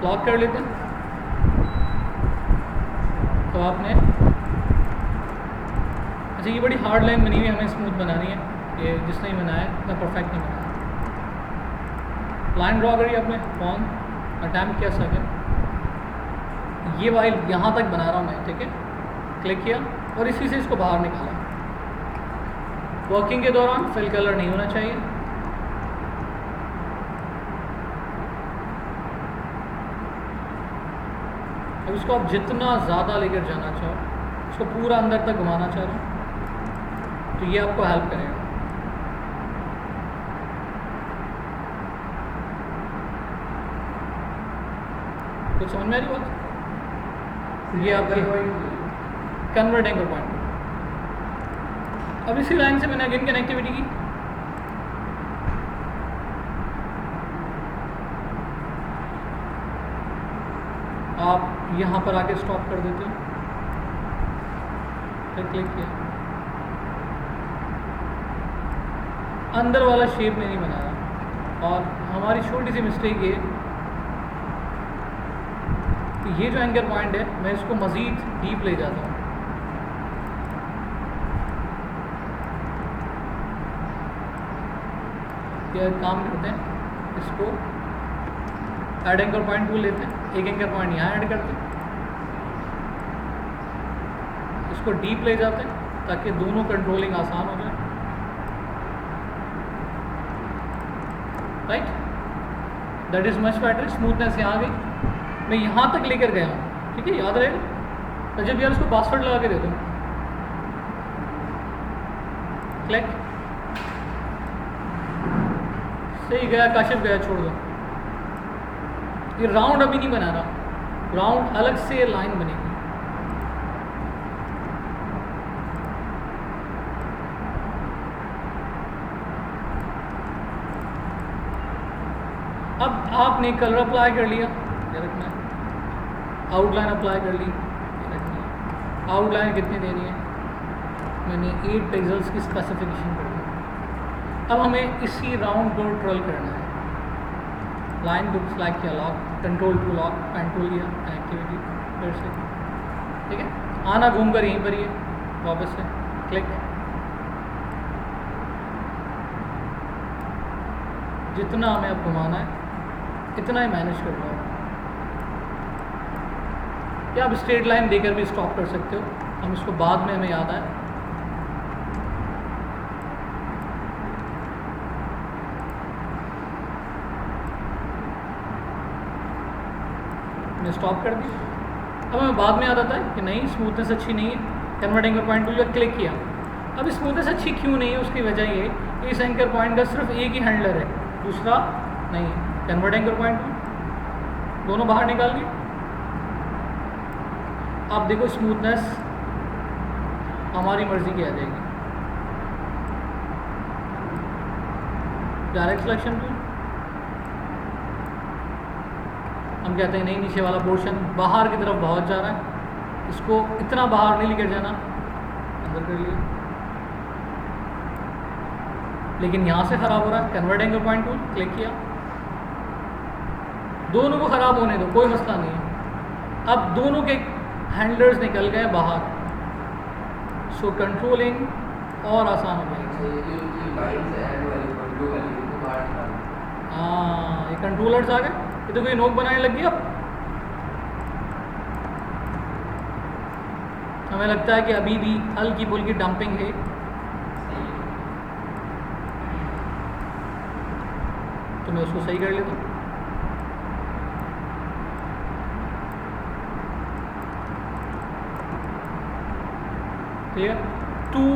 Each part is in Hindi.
लॉक कर लेते हैं। तो आपने अच्छा ये बड़ी हार्ड लाइन बनी हुई है, हमें स्मूथ बनानी है। ये जिसने ही बनाया है इतना परफेक्ट नहीं बनाया। लाइन ड्रॉ करिए आपने ऑन अटैम्प्ट किया सेकंड, ये वाइल यहाँ तक बना रहा हूँ मैं, ठीक है। क्लिक किया और इसी से इसको बाहर निकाला। वर्किंग के दौरान फिल कलर नहीं होना चाहिए। अब इसको आप जितना ज़्यादा लेकर जाना चाहो, इसको पूरा अंदर तक घुमाना चाह रहे हो, तो ये आपको हेल्प करेगा। कुछ समझ में आ रही बात? ये आपकी कन्वर्ट एंकर पॉइंट। अब इसी लाइन से मैंने अगेन कनेक्टिविटी की। आप यहाँ पर आके स्टॉप कर देते हो, फिर क्लिक किया। अंदर वाला शेप में नहीं बना रहा, और हमारी छोटी सी मिस्टेक ये कि ये जो एंकर पॉइंट है मैं इसको मज़ीद डीप ले जाता हूँ। क्या काम करते हैं, इसको ऐड एंकर पॉइंट टूल लेते हैं, एक एंकर पॉइंट यहाँ ऐड करते हैं, इसको डीप ले जाते हैं ताकि दोनों कंट्रोलिंग आसान हो जाए। Right, that is much better. Smoothness यहाँ आ गई, मैं यहाँ तक लेकर गया हूँ, ठीक है, याद रहेगा। तो जब यार इसको पासवर्ड लगा के दे दूँ, क्लिक, सही गया, काशिफ गया, छोड़ दो। ये राउंड अभी नहीं बना रहा, राउंड अलग से लाइन बनेगी। अब आपने कलर अप्लाई कर लिया, ये रखना है। आउटलाइन अप्लाई कर ली, ये रखनी है। आउटलाइन कितनी देनी है, मैंने 8 पिक्सल्स की स्पेसिफिकेशन कर दी। अब हमें इसी राउंड को ट्रोल करना है। लाइन को सिलेक्ट किया, lock, control two lock, pen tool लिया, कनेक्टिविटी फिर से, ठीक है। आना घूम कर यहीं पर ही है, वापस से क्लिक। जितना हमें अब घुमाना है इतना ही मैनेज कर लो। या आप स्ट्रेट लाइन देकर भी स्टॉप कर सकते हो, हम इसको बाद में हमें याद आए। मैं स्टॉप कर दी। अब हमें बाद में याद आता है कि नहीं, स्मूथनेस अच्छी नहीं है। कन्वर्ट एंकर पॉइंट टूल पर क्लिक किया। अब स्मूथनेस अच्छी क्यों नहीं है, उसकी वजह ये कि इस एंकर पॉइंट का सिर्फ एक ही हैंडलर है, दूसरा नहीं है। कन्वर्ट एंकर पॉइंट टूल, दोनों बाहर निकाल दिए। आप देखो स्मूथनेस हमारी मर्जी की आ जाएगी। डायरेक्ट सिलेक्शन टूल, हम कहते हैं नहीं, नीचे वाला पोर्शन बाहर की तरफ बहुत जा रहा है, इसको इतना बाहर नहीं लेकर जाना, अंदर कर लिया। लेकिन यहाँ से ख़राब हो रहा है, convert anchor point tool, click किया। दोनों को ख़राब होने दो, कोई मसला नहीं है। अब दोनों के हैंडलर्स निकल गए बाहर, सो कंट्रोलिंग और आसान हो गई। हाँ, ये कंट्रोलर्स आ गए। ये तो कोई नोक बनाने लग गई। अब हमें लगता है कि अभी भी हल्की फुल्की डंपिंग है, तो मैं उसको सही कर लेता हूँ। Clear? Two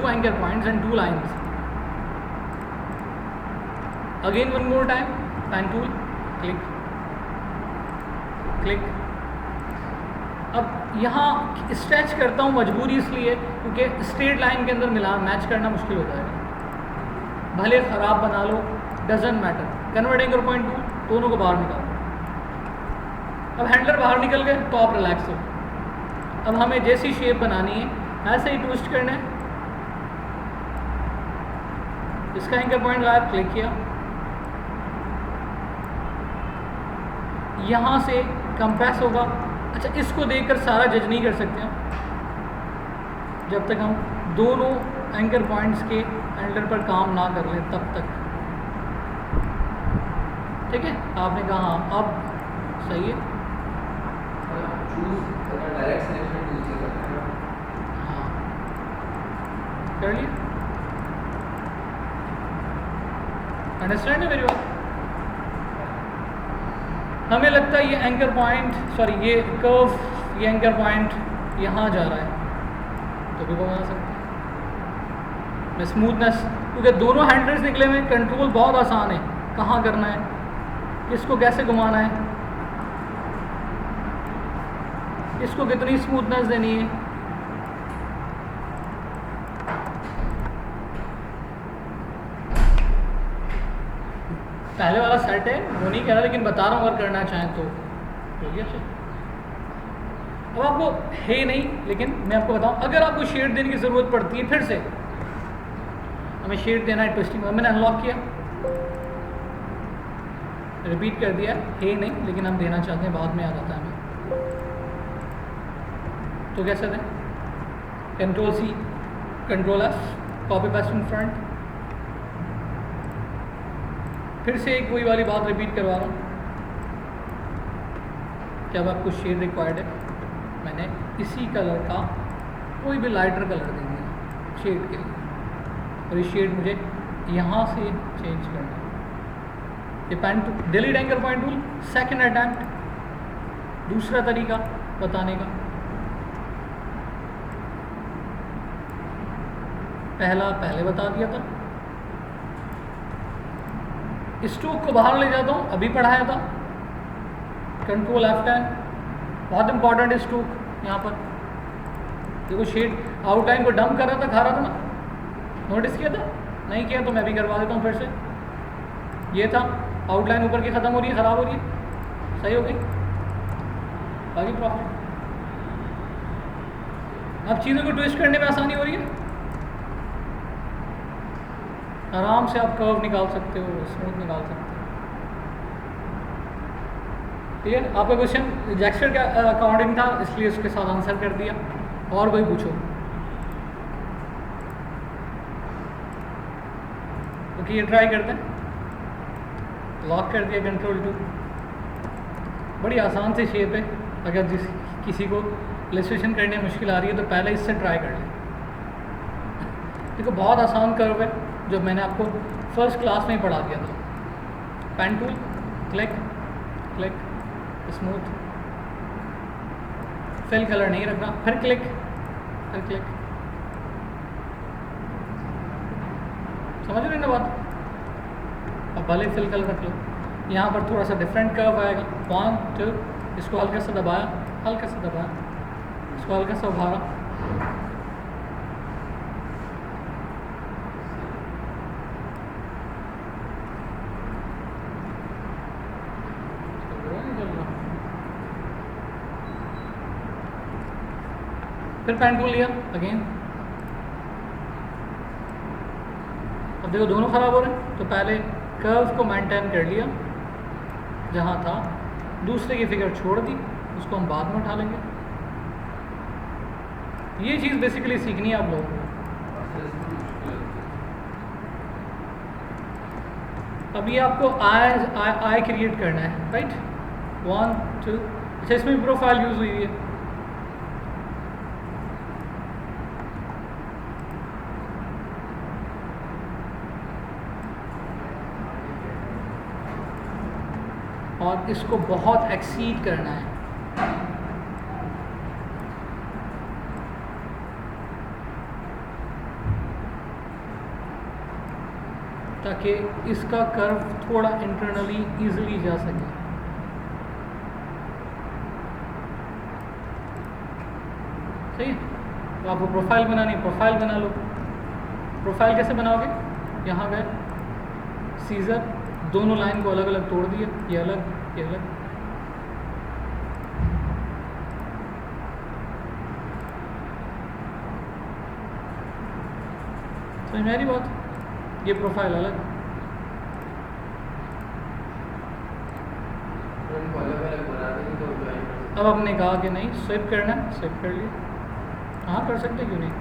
anchor points and 2 lines. Again one more time, pen tool, click. अब यहाँ स्ट्रेच करता हूँ मजबूरी इसलिए क्योंकि स्ट्रेट लाइन के अंदर मिला मैच करना मुश्किल होता है। भले ख़राब बना लो, doesn't matter. Convert anchor point tool, दोनों को बाहर निकालो। अब हैंडलर बाहर निकल गए तो आप रिलैक्स हो। अब हमें जैसी शेप बनानी है ऐसे ही ट्विस्ट करना है। इसका एंकर पॉइंट लाया, क्लिक किया, यहाँ से कंप्रेस होगा। अच्छा, इसको देखकर सारा जज नहीं कर सकते हम, जब तक हम दोनों एंकर पॉइंट्स के एंडर पर काम ना कर लें तब तक। ठीक है, आपने कहा हाँ अब सही है। हाँ, कर लिया। अंडरस्टैंड है मेरी बात? हमें लगता है ये एंकर पॉइंट, सॉरी ये कर्व, ये एंकर पॉइंट यहाँ जा रहा है, तो भी बना सकते हैं। मैं स्मूथनेस, क्योंकि दोनों हैंडल्स निकले हुए, कंट्रोल बहुत आसान है, कहाँ करना है, किसको कैसे घुमाना है, इसको कितनी स्मूथनेस देनी है। पहले वाला सेट है, वो नहीं कह रहा, लेकिन बता रहा हूँ अगर करना चाहें तो बोलिए। अच्छा, अब आपको है नहीं, लेकिन मैं आपको बताऊँ, अगर आपको शेड देने की ज़रूरत पड़ती है, फिर से हमें शेड देना है ट्विस्टिंग, मैंने अनलॉक किया, रिपीट कर दिया, है नहीं लेकिन हम देना चाहते हैं, बाद में याद आता है हमें, तो कैसे दें? Control C, control F, copy paste in front. फिर से एक वही वाली बात रिपीट करवा रहा हूँ कि अब आपको शेड रिक्वायर्ड है, मैंने इसी कलर का कोई भी लाइटर कलर दे दिया शेड के लिए, और ये शेड मुझे यहाँ से चेंज करना है। ये pen tool, delete anchor point tool, second attempt, दूसरा तरीका बताने का। पहला पहले बता दिया था, स्ट्रोक को बाहर ले जाता हूँ, अभी पढ़ाया था, कंट्रोल F10, बहुत इंपॉर्टेंट है स्ट्रोक। यहाँ पर देखो शेड आउटलाइन को डंप कर रहा था, खा रहा था ना, नोटिस किया था? नहीं किया तो मैं भी करवा देता हूँ फिर से। ये था आउटलाइन ऊपर की ख़त्म हो रही है, ख़राब हो रही है, सही हो गई, बाकी प्रॉफिट। अब चीज़ों को ट्विस्ट करने में आसानी हो रही है, आराम से आप कर्व निकाल सकते हो, स्मूथ निकाल सकते हो। ठीक है, आपका क्वेश्चन जैक्सटर का अकॉर्डिंग था, इसलिए उसके साथ आंसर कर दिया। और कोई पूछो तो ये ट्राई करते हैं। लॉक कर दिया, कंट्रोल 2, बड़ी आसान सी शेप है। अगर किसी को इलस्ट्रेशन करने में मुश्किल आ रही है तो पहले इससे ट्राई कर लें। देखो बहुत आसान कर्व है, जो मैंने आपको फर्स्ट क्लास में ही पढ़ा दिया था। Pen tool, click click, smooth, fill colour नहीं रखना, फिर क्लिक, फिर क्लिक। समझ रहे ना बात? अब भले फिल कलर रख लो, यहाँ पर थोड़ा सा डिफरेंट कर्व आएगा। 1 2, इसको हल्का सा दबाया, हल्का सा दबाया, इसको हल्का सा उभारा, फिर पेन टूल लिया अगेन। अब देखो दोनों ख़राब हो रहे हैं, तो पहले कर्व को मेंटेन कर लिया जहाँ था, दूसरे की फिगर छोड़ दी, उसको हम बाद में उठा लेंगे। ये चीज़ बेसिकली सीखनी है आप लोगों को। अभी आपको आई क्रिएट करना है, राइट? 1 2, अच्छा इसमें प्रोफाइल यूज़ हुई है। और इसको बहुत एक्सीड करना है, ताकि इसका कर्व थोड़ा इंटरनली इजीली जा सके। सही है? तो आपको प्रोफाइल बनानी, प्रोफाइल बना लो। प्रोफाइल कैसे बनाओगे? यहाँ गए, सीजर, दोनों लाइन को अलग अलग तोड़ दिए, ये अलग, ये अलग। समझ में आ रही बात? ये प्रोफाइल अलग, अलग अलग अब आपने कहा कि नहीं स्विप करना है, स्विप कर लिया। हाँ कर सकते, क्यों नहीं।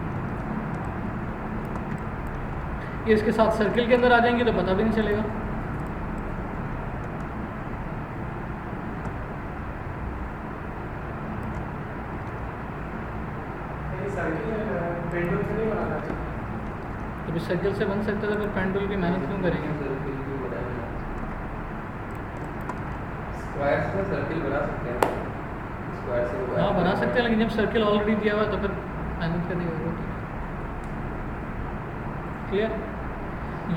ये इसके साथ सर्किल के अंदर आ जाएंगे तो पता भी नहीं चलेगा। तो सर्किल से बन सकता था, फिर पेंडुल की मेहनत क्यों करेंगे। स्क्वायर से सर्किल बना सकते हैं, स्क्वायर से हाँ बना सकते हैं, लेकिन जब सर्किल ऑलरेडी दिया हुआ है तो फिर मेहनत करनी होगी। क्लियर।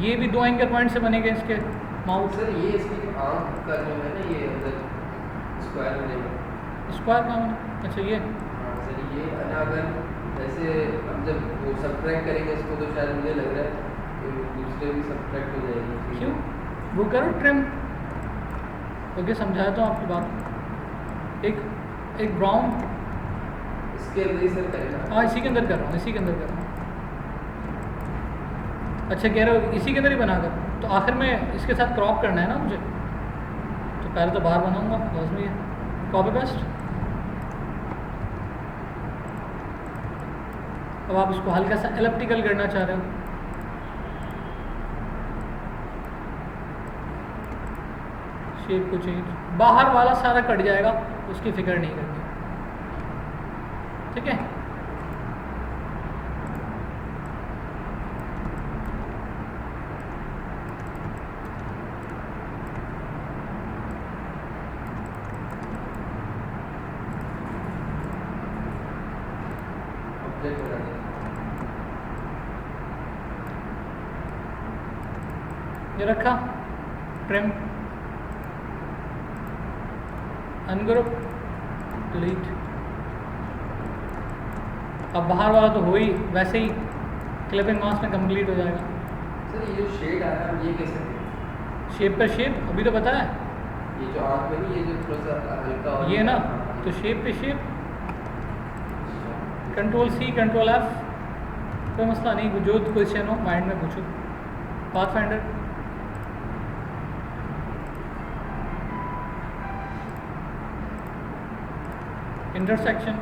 ये भी 2 एंकर पॉइंट से बनेंगे इसके माउथ। सर ये इसकी आंख का जो है ना, ये अंदर स्क्वायर बनेगा। स्क्वायर का होना, अच्छा ये। हाँ सर ये अगर जैसे हम जब वो सब्ट्रैक्ट करेंगे इसको तो शायद मुझे लग रहा है कि दूसरे भी सब्ट्रैक्ट हो जाएगी। क्यों, वो करो ट्रिम। ओके समझाया तो आपकी बात। एक ब्राउन इसके अंदर ही सर करेगा। हाँ इसी के अंदर कर रहा हूँ, इसी के अंदर कर रहा हूँ। अच्छा कह रहे हो इसी के अंदर ही बनाकर, तो आखिर में इसके साथ क्रॉप करना है ना मुझे, तो पहले तो बाहर बनाऊंगा, लाजमी है। Copy paste. अब आप इसको हल्का सा एलिप्टिकल करना चाह रहे हो, शेप को चेंज, बाहर वाला सारा कट जाएगा, उसकी फिक्र नहीं करनी, ठीक है। ये रखा ट्रिम, अनग्रुप, डिलीट। अब बाहर वाला तो हो ही, वैसे ही क्लिपिंग मास्क में कंप्लीट हो जाएगा। सर ये जो शेड आ रहा है ये कैसे है? शेप पे शेप, अभी तो पता है ये जो आँख में नहीं, ये जो थोड़ा सा हल्का ये ना, तो शेप पे shape, control C control F, कोई मसला नहीं। जो क्वेश्चन हो माइंड में पूछो। Path finder, intersection,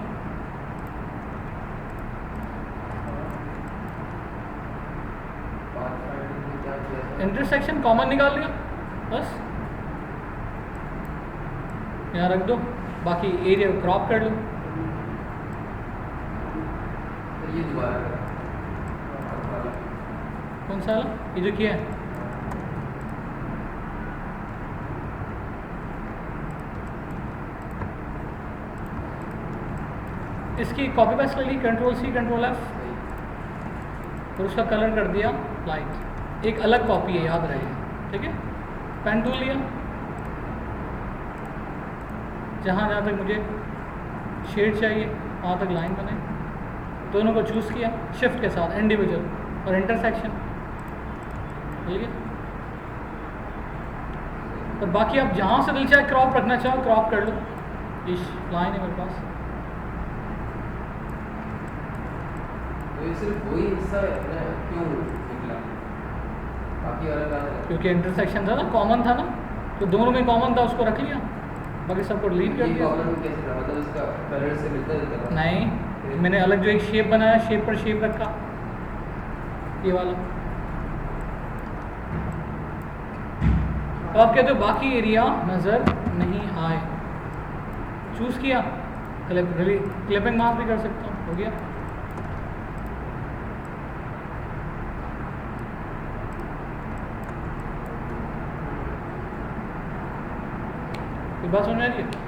intersection common निकाल लिया बस, यहाँ रख दो, बाकी एरिया को क्रॉप कर लो। ये दोबारा कौन सा वाला, ये जो किया है, इसकी कॉपी पेस्ट ले ली, कंट्रोल C कंट्रोल F, और उसका कलर कर दिया लाइट। एक अलग कॉपी है, याद रहे, ठीक है। पेन टूल लिया, जहाँ जहाँ तक मुझे शेड चाहिए वहाँ तक लाइन बनाई, दोनों को चूज़ किया शिफ्ट के साथ, इंडिविजुअल और इंटरसेक्शन, ठीक है। और बाकी आप जहाँ से दिल चाहे क्रॉप रखना चाहो क्रॉप कर लो, इस लाइन है मेरे पास। तो ये सिर्फ वही हिस्सा है क्यों निकला, बाकी वाला कहाँ है? क्योंकि इंटरसेक्शन था ना, कॉमन था ना, तो दोनों में कॉमन था, उसको रख लिया, बाकी सबको डिलीट कर दिया। कॉमन कैसे था, मतलब इसका कलर से मिलता जुलता था? नहीं, मैंने अलग जो एक शेप बनाया, शेप पर शेप रखा, ये वाला। तो आप कहते हो बाकी एरिया नज़र नहीं आए, चूज़ किया, क्लिपिंग मास्क भी कर सकता हूँ, हो गया। बात समझ आ रही है।